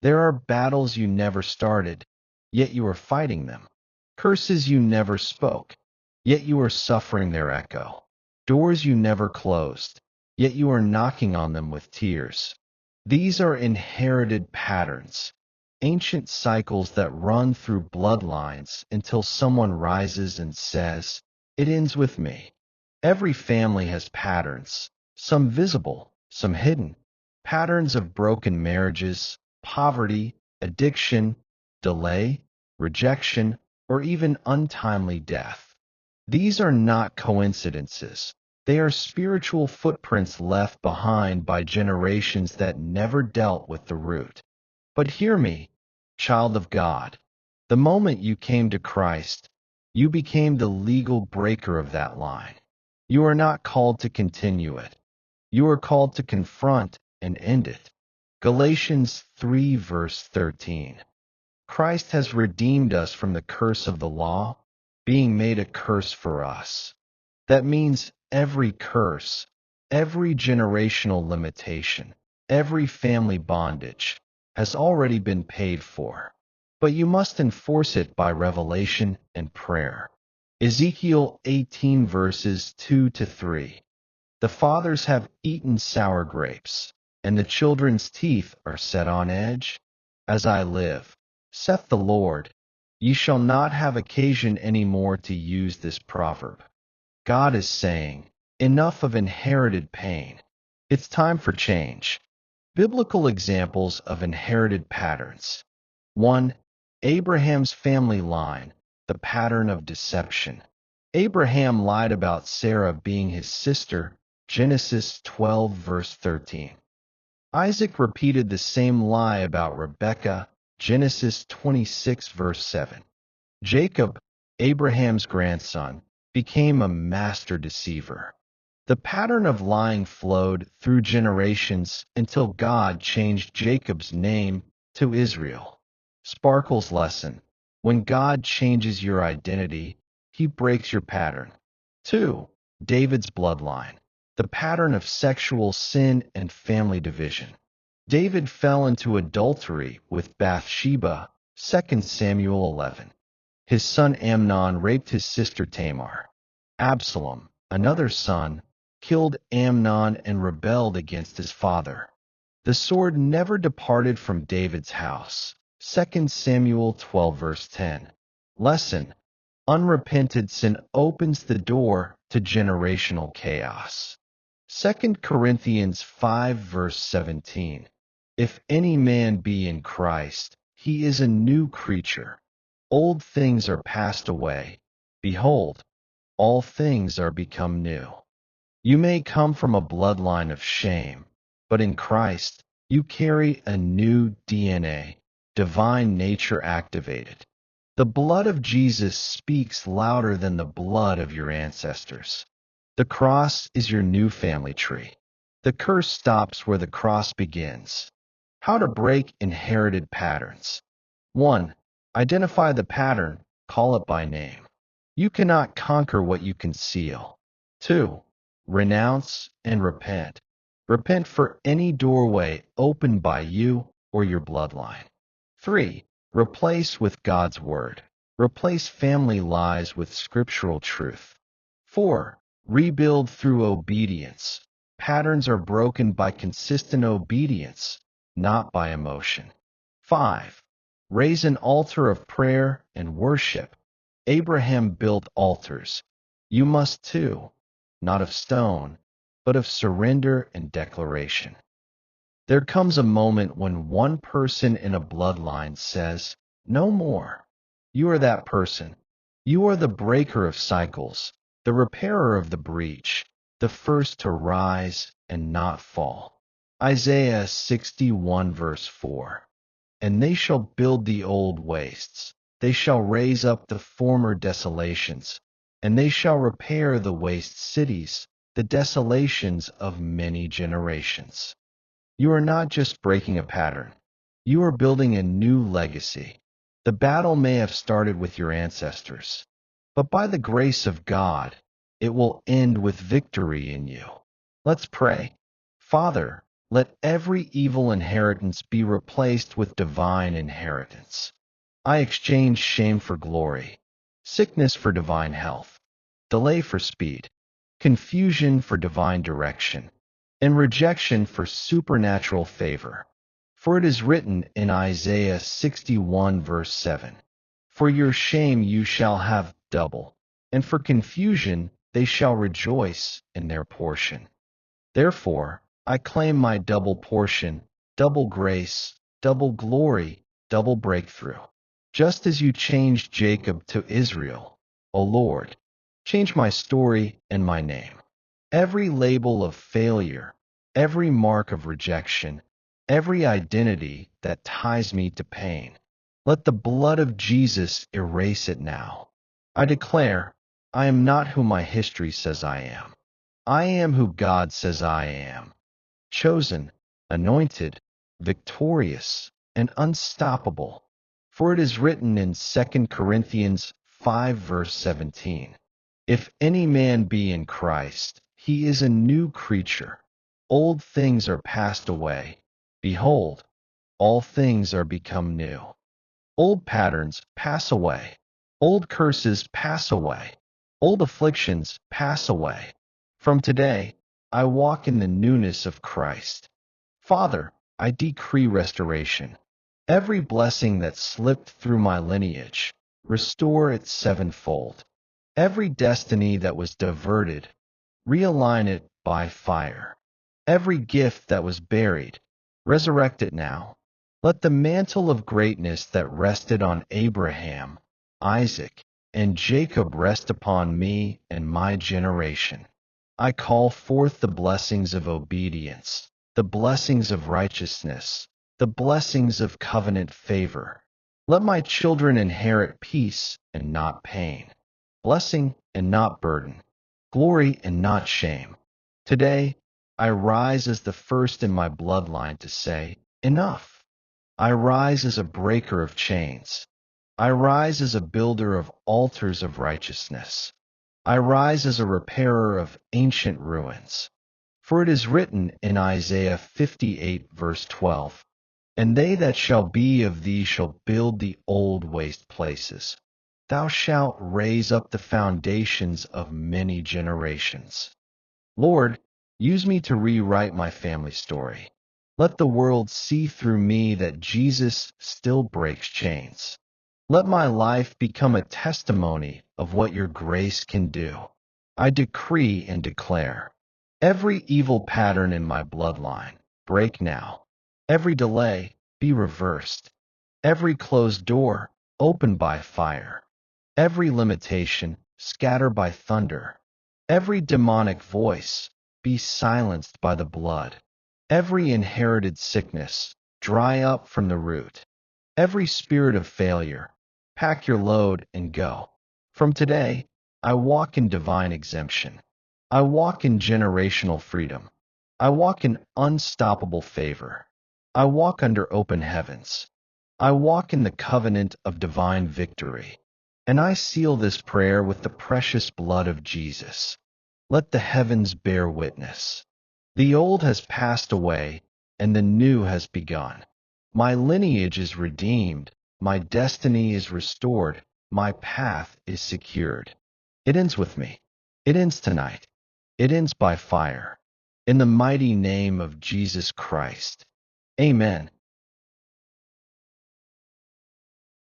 There are battles you never started, yet you are fighting them. Curses you never spoke, yet you are suffering their echo. Doors you never closed, yet you are knocking on them with tears. These are inherited patterns, ancient cycles that run through bloodlines until someone rises and says, "It ends with me." Every family has patterns, some visible, some hidden. Patterns of broken marriages, poverty, addiction, delay, rejection, or even untimely death. These are not coincidences. They are spiritual footprints left behind by generations that never dealt with the root. But hear me, child of God. The moment you came to Christ, you became the legal breaker of that line. You are not called to continue it. You are called to confront and end it. Galatians 3 verse 13. Christ has redeemed us from the curse of the law, being made a curse for us. That means every curse, every generational limitation, every family bondage has already been paid for. But you must enforce it by revelation and prayer. Ezekiel 18 verses 2 to 3. The fathers have eaten sour grapes, and the children's teeth are set on edge. As I live, saith the Lord, ye shall not have occasion any more to use this proverb. God is saying, enough of inherited pain. It's time for change. Biblical examples of inherited patterns. 1. Abraham's family line, the pattern of deception. Abraham lied about Sarah being his sister, Genesis 12 verse 13. Isaac repeated the same lie about Rebekah, Genesis 26 verse 7. Jacob, Abraham's grandson, became a master deceiver. The pattern of lying flowed through generations until God changed Jacob's name to Israel. Sparkle's lesson: when God changes your identity, he breaks your pattern. 2. David's bloodline, the pattern of sexual sin and family division. David fell into adultery with Bathsheba, 2 Samuel 11. His son Amnon raped his sister Tamar. Absalom, another son, killed Amnon and rebelled against his father. The sword never departed from David's house. 2 Samuel 12 verse 10. Lesson: unrepented sin opens the door to generational chaos. 2 Corinthians 5 verse 17. If any man be in Christ, he is a new creature. Old things are passed away. Behold, all things are become new. You may come from a bloodline of shame, but in Christ, you carry a new DNA, divine nature activated. The blood of Jesus speaks louder than the blood of your ancestors. The cross is your new family tree. The curse stops where the cross begins. How to break inherited patterns. 1. Identify the pattern, call it by name. You cannot conquer what you conceal. 2. Renounce and repent. Repent for any doorway opened by you or your bloodline. 3. Replace with God's Word. Replace family lies with scriptural truth. 4. Rebuild through obedience. Patterns are broken by consistent obedience, not by emotion. 5. Raise an altar of prayer and worship. Abraham built altars. You must too, not of stone, but of surrender and declaration. There comes a moment when one person in a bloodline says, "No more." You are that person. You are the breaker of cycles, the repairer of the breach, the first to rise and not fall. Isaiah 61 verse 4. And they shall build the old wastes. They shall raise up the former desolations, and they shall repair the waste cities, the desolations of many generations. You are not just breaking a pattern. You are building a new legacy. The battle may have started with your ancestors, but by the grace of God, it will end with victory in you. Let's pray. Father, Let every evil inheritance be replaced with divine inheritance. I exchange shame for glory, sickness for divine health, delay for speed, confusion for divine direction, and rejection for supernatural favor. For it is written in Isaiah 61 verse 7, "For your shame you shall have double, and for confusion they shall rejoice in their portion." Therefore, I claim my double portion, double grace, double glory, double breakthrough. Just as you changed Jacob to Israel, O Lord, change my story and my name. Every label of failure, every mark of rejection, every identity that ties me to pain, let the blood of Jesus erase it now. I declare, I am not who my history says I am. I am who God says I am. Chosen, anointed, victorious, and unstoppable. For it is written in 2 Corinthians 5 verse 17, "If any man be in Christ, he is a new creature. Old things are passed away. Behold, all things are become new." Old patterns pass away. Old curses pass away. Old afflictions pass away. From today, I walk in the newness of Christ. Father, I decree restoration. Every blessing that slipped through my lineage, restore it sevenfold. Every destiny that was diverted, realign it by fire. Every gift that was buried, resurrect it now. Let the mantle of greatness that rested on Abraham, Isaac, and Jacob rest upon me and my generation. I call forth the blessings of obedience, the blessings of righteousness, the blessings of covenant favor. Let my children inherit peace and not pain, blessing and not burden, glory and not shame. Today, I rise as the first in my bloodline to say, enough. I rise as a breaker of chains. I rise as a builder of altars of righteousness. I rise as a repairer of ancient ruins. For it is written in Isaiah 58 verse 12, "And they that shall be of thee shall build the old waste places. Thou shalt raise up the foundations of many generations." Lord, use me to rewrite my family story. Let the world see through me that Jesus still breaks chains. Let my life become a testimony of what your grace can do. I decree and declare, every evil pattern in my bloodline, break now. Every delay, be reversed. Every closed door, open by fire. Every limitation, scatter by thunder. Every demonic voice, be silenced by the blood. Every inherited sickness, dry up from the root. Every spirit of failure, pack your load and go. From today, I walk in divine exemption. I walk in generational freedom. I walk in unstoppable favor. I walk under open heavens. I walk in the covenant of divine victory. And I seal this prayer with the precious blood of Jesus. Let the heavens bear witness. The old has passed away, and the new has begun. My lineage is redeemed, my destiny is restored, my path is secured. It ends with me. It ends tonight. It ends by fire. In the mighty name of Jesus Christ. Amen.